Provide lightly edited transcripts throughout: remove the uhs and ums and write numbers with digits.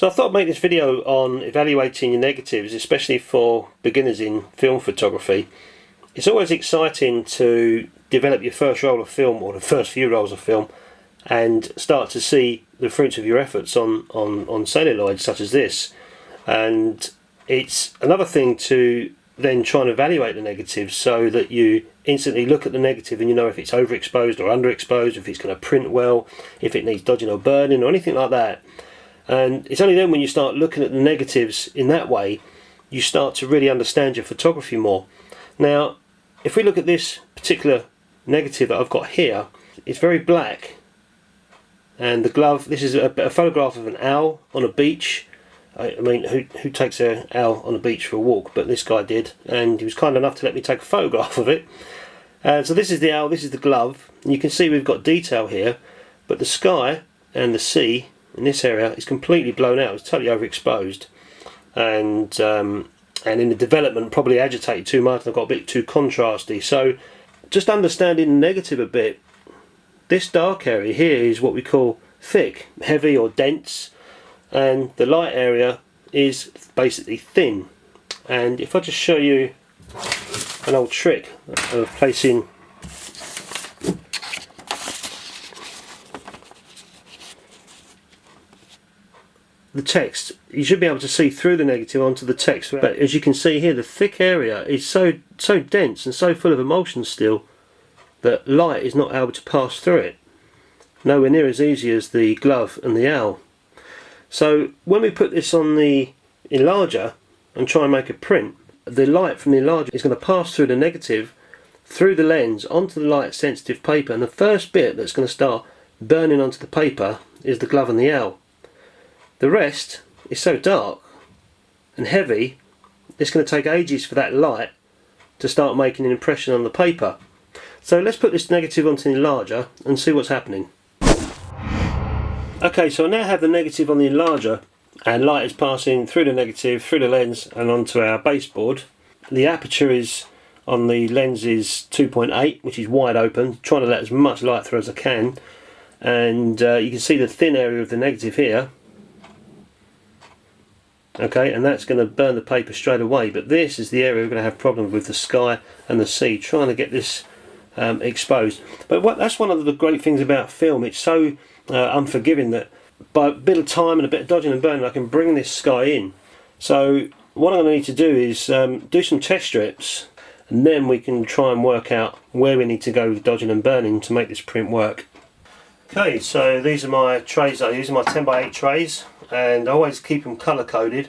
So I thought I'd make this video on evaluating your negatives, especially for beginners in film photography. It's always exciting to develop your first roll of film, or the first few rolls of film, and start to see the fruits of your efforts on celluloid such as this. And it's another thing to then try and evaluate the negatives so that you instantly look at the negative and you know if it's overexposed or underexposed, if it's going to print well, if it needs dodging or burning or anything like that. And it's only then when you start looking at the negatives in that way you start to really understand your photography more. Now if we look at this particular negative that I've got here, it's very black, and the glove, this is a photograph of an owl on a beach. I mean, who takes an owl on a beach for a walk? But this guy did, and he was kind enough to let me take a photograph of it. So this is the owl, this is the glove, and you can see we've got detail here, but the sky and the sea in this area is completely blown out. It's totally overexposed, and in the development probably agitated too much, and I've got a bit too contrasty. So just understanding the negative a bit, this dark area here is what we call thick, heavy or dense, and the light area is basically thin. And if I just show you an old trick of placing the text, you should be able to see through the negative onto the text, but as you can see here, the thick area is so dense and so full of emulsion still that light is not able to pass through it, nowhere near as easy as the glove and the owl. So when we put this on the enlarger and try and make a print, the light from the enlarger is going to pass through the negative, through the lens, onto the light sensitive paper, and the first bit that's going to start burning onto the paper is the glove and the owl. The rest is so dark and heavy, it's going to take ages for that light to start making an impression on the paper. So let's put this negative onto the enlarger and see what's happening. Okay, so I now have the negative on the enlarger, and light is passing through the negative, through the lens and onto our baseboard. The aperture is on the lens is 2.8, which is wide open, trying to let as much light through as I can. And you can see the thin area of the negative here. Okay, and that's going to burn the paper straight away, but this is the area we're going to have problems with, the sky and the sea, trying to get this exposed. But that's one of the great things about film. It's so unforgiving that by a bit of time and a bit of dodging and burning I can bring this sky in. So what I'm going to need to do is do some test strips, and then we can try and work out where we need to go with dodging and burning to make this print work. Okay, so these are my trays that I use, my 10x8 trays, and I always keep them colour coded,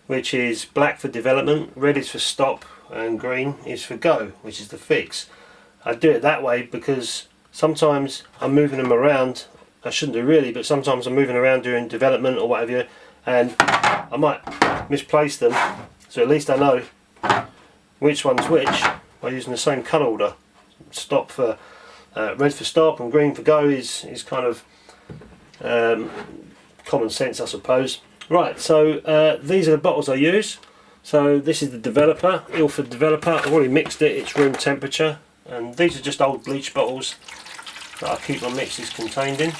which is black for development, red is for stop, and green is for go, which is the fix. I do it that way because sometimes I'm moving them around. I shouldn't do really, but sometimes I'm moving around during development or whatever, and I might misplace them, so at least I know which one's which by using the same colour order. Stop for red for stop and green for go is kind of common sense, I suppose. Right, so these are the bottles I use. So this is the developer, Ilford developer. I've already mixed it, it's room temperature, and these are just old bleach bottles that I keep my mixes contained in.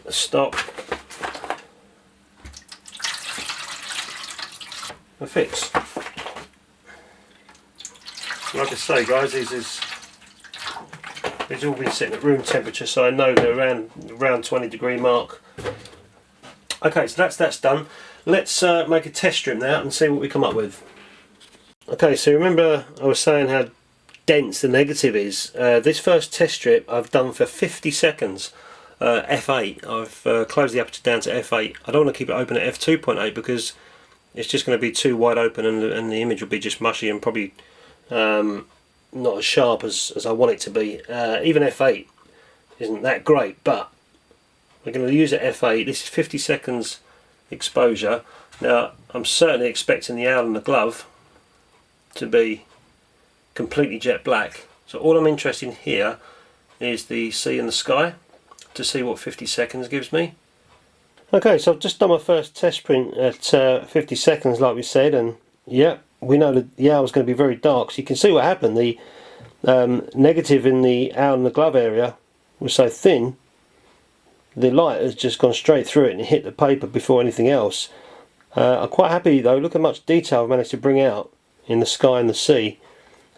A stop, a fix. Like I say guys, these all been sitting at room temperature, so I know they're around 20 degree mark. Okay, so that's done. Let's make a test strip now and see what we come up with. Okay, so remember I was saying how dense the negative is. This first test strip I've done for 50 seconds, f8. I've closed the aperture down to f8. I don't want to keep it open at f2.8 because it's just going to be too wide open, and the image will be just mushy and probably not as sharp as I want it to be. Even f8 isn't that great, but we're going to use it f8. This is 50 seconds exposure. Now I'm certainly expecting the owl and the glove to be completely jet black, so all I'm interested in here is the sea and the sky, to see what 50 seconds gives me. Okay, so I've just done my first test print at 50 seconds like we said, and yeah, we know that the owl is going to be very dark, so you can see what happened. The negative in the owl and the glove area was so thin, the light has just gone straight through it and hit the paper before anything else. I'm quite happy though. Look how much detail I've managed to bring out in the sky and the sea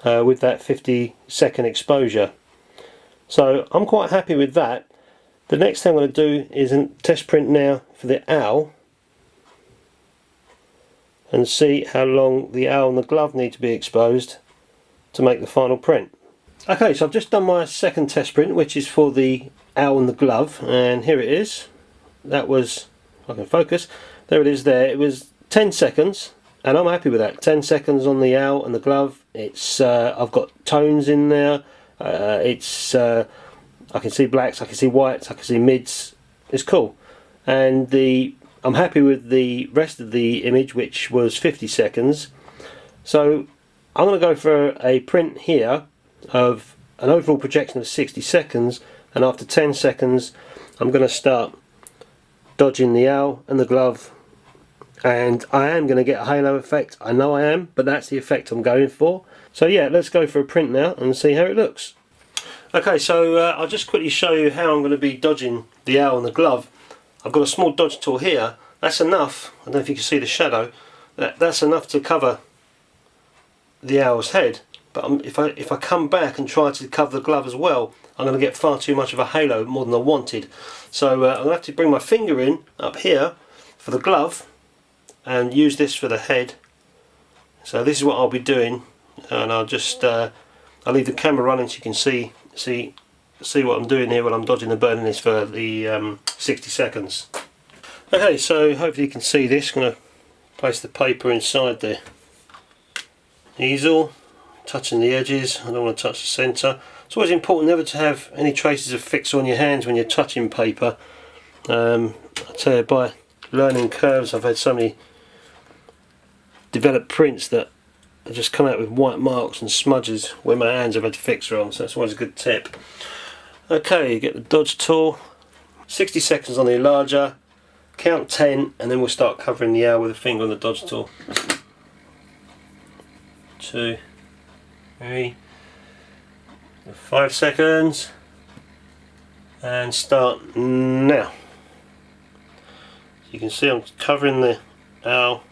with that 50-second exposure. So I'm quite happy with that. The next thing I'm going to do is a test print now for the owl and see how long the owl and the glove need to be exposed to make the final print. Okay, so I've just done my second test print, which is for the owl and the glove, and here it is. That was, if I can focus, there it is there. It was 10 seconds, and I'm happy with that. 10 seconds on the owl and the glove. It's I've got tones in there. I can see blacks, I can see whites, I can see mids. It's cool. And I'm happy with the rest of the image, which was 50 seconds. So I'm going to go for a print here of an overall projection of 60 seconds, and after 10 seconds I'm going to start dodging the owl and the glove, and I am going to get a halo effect. I know I am, but that's the effect I'm going for. So yeah, let's go for a print now and see how it looks. Okay, so I'll just quickly show you how I'm going to be dodging the owl and the glove. I've got a small dodge tool here. That's enough. I don't know if you can see the shadow. That's enough to cover the owl's head. But if I come back and try to cover the glove as well, I'm going to get far too much of a halo, more than I wanted. So I'm going to have to bring my finger in up here for the glove and use this for the head. So this is what I'll be doing, and I'll just I'll leave the camera running so you can see what I'm doing here when I'm dodging and burning this for the 60 seconds. Okay, so hopefully you can see this. I'm going to place the paper inside the easel, touching the edges. I don't want to touch the centre. It's always important never to have any traces of fix on your hands when you're touching paper. I tell you, by learning curves, I've had so many developed prints that just come out with white marks and smudges where my hands have had fixer on, so that's always a good tip. Okay, you get the dodge tool, 60 seconds on the enlarger, count 10, and then we'll start covering the owl with a finger on the dodge tool. 2, 3, 5 seconds, and start now. You can see I'm covering the owl.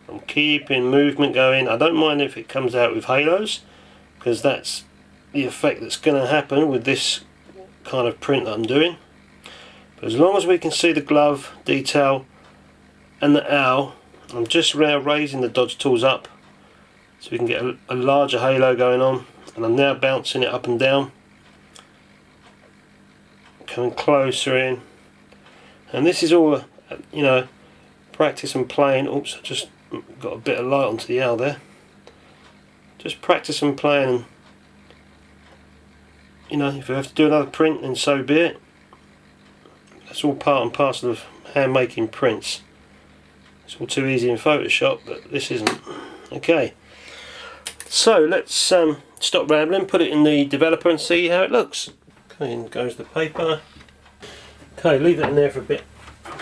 I'm keeping movement going. I don't mind if it comes out with halos, because that's the effect that's going to happen with this kind of print that I'm doing. But as long as we can see the glove detail and the owl, I'm just now raising the dodge tools up so we can get a larger halo going on, and I'm now bouncing it up and down, coming closer in, and this is all practice and playing. Oops, I just got a bit of light onto the owl there. Just practice and playing, and if we have to do another print, then so be it. That's all part and parcel of hand making prints. It's all too easy in Photoshop, but this isn't. Okay, so let's stop rambling, put it in the developer and see how it looks. Okay, in goes the paper. Okay, leave it in there for a bit.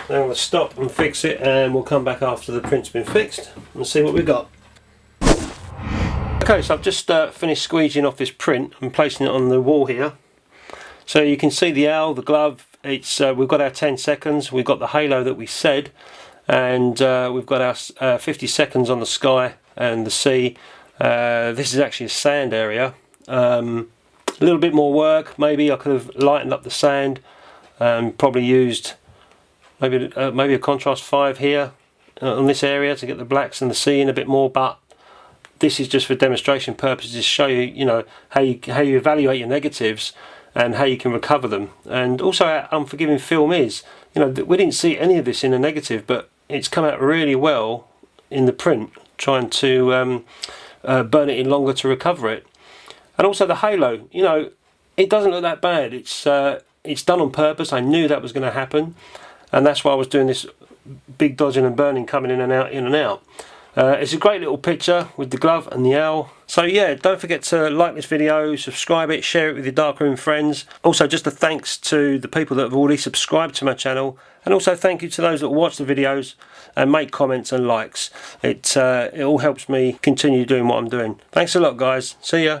Then I'm going to stop and fix it, and we'll come back after the print's been fixed and see what we've got. Okay, so I've just finished squeegeeing off this print and placing it on the wall here. So you can see the owl, the glove. It's we've got our 10 seconds, we've got the halo that we said, and we've got our 50 seconds on the sky and the sea. This is actually a sand area. A little bit more work. Maybe I could have lightened up the sand, probably used maybe a contrast 5 here on this area to get the blacks and the sea in a bit more, but this is just for demonstration purposes to show you, how you evaluate your negatives and how you can recover them. And also how unforgiving film is. We didn't see any of this in a negative, but it's come out really well in the print, trying to burn it in longer to recover it. And also the halo, it doesn't look that bad. It's done on purpose. I knew that was going to happen, and that's why I was doing this big dodging and burning, coming in and out, in and out. It's a great little picture with the glove and the owl. So yeah, don't forget to like this video, subscribe it, share it with your Darkroom friends. Also, just a thanks to the people that have already subscribed to my channel, and also thank you to those that watch the videos and make comments and likes. It all helps me continue doing what I'm doing. Thanks a lot, guys. See ya.